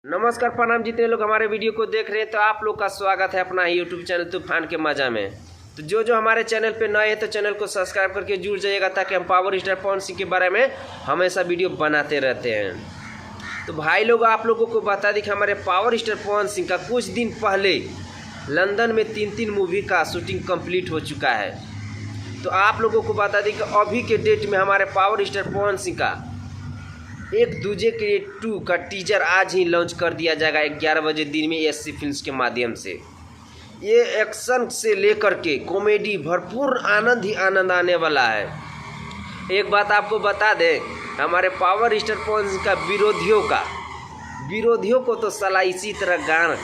नमस्कार प्रणाम। जितने लोग हमारे वीडियो को देख रहे हैं तो आप लोग का स्वागत है अपना ही यूट्यूब चैनल तूफान के मजा में। तो जो हमारे चैनल पे नए हैं तो चैनल को सब्सक्राइब करके जुड़ जाइएगा ताकि हम पावर स्टार पवन सिंह के बारे में हमेशा वीडियो बनाते रहते हैं। तो भाई लोग आप लोगों को बता दें कि हमारे पावर स्टार पवन सिंह का कुछ दिन पहले लंदन में 3 मूवी का शूटिंग कंप्लीट हो चुका है। तो आप लोगों को बता दें कि अभी के डेट में हमारे पावर स्टार पवन सिंह का एक दूजे के लिए 2 का टीजर आज ही लॉन्च कर दिया जाएगा 11 बजे दिन में एससी फिल्म्स के माध्यम से। ये एक्शन से लेकर के कॉमेडी भरपूर आनंद ही आनंद आने वाला है। एक बात आपको बता दें, हमारे पावर स्टार पवन सिंह का विरोधियों को तो साला इसी तरह गान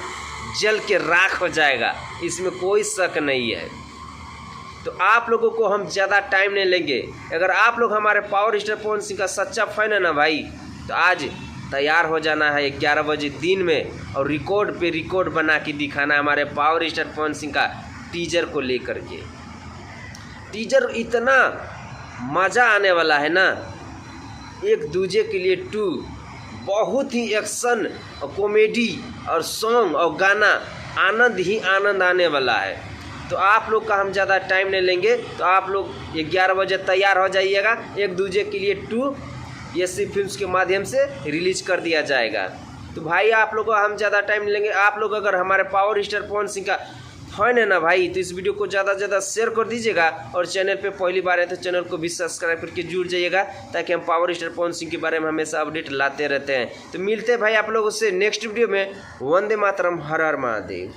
जल के राख हो जाएगा, इसमें कोई शक नहीं है। तो आप लोगों को हम ज़्यादा टाइम नहीं लेंगे। अगर आप लोग हमारे पावर स्टार पवन सिंह का सच्चा फैन है ना भाई, तो आज तैयार हो जाना है 11 बजे दिन में और रिकॉर्ड पे रिकॉर्ड बना के दिखाना है हमारे पावर स्टार पवन सिंह का टीजर को लेकर के। टीजर इतना मज़ा आने वाला है ना, एक दूजे के लिए 2 बहुत ही एक्शन और कॉमेडी और सॉन्ग और गाना आनंद ही आनंद आने वाला है। तो आप लोग का हम ज़्यादा टाइम नहीं लेंगे, तो आप लोग 11 बजे तैयार हो जाइएगा। एक दूजे के लिए 2 एससी फिल्म्स के माध्यम से रिलीज कर दिया जाएगा। तो भाई आप लोग को हम ज़्यादा टाइम नहीं लेंगे। आप लोग अगर हमारे पावर स्टार पवन सिंह का फैन है ना भाई, तो इस वीडियो को ज़्यादा से ज़्यादा शेयर कर दीजिएगा और चैनल पे पहली बार है तो चैनल को भी सब्सक्राइब करके जुड़ जाइएगा ताकि हम पावर स्टार पवन सिंह के बारे में हमेशा अपडेट लाते रहते हैं। तो मिलते हैं भाई आप लोगों से नेक्स्ट वीडियो में। वंदे मातरम, हर हर महादेव।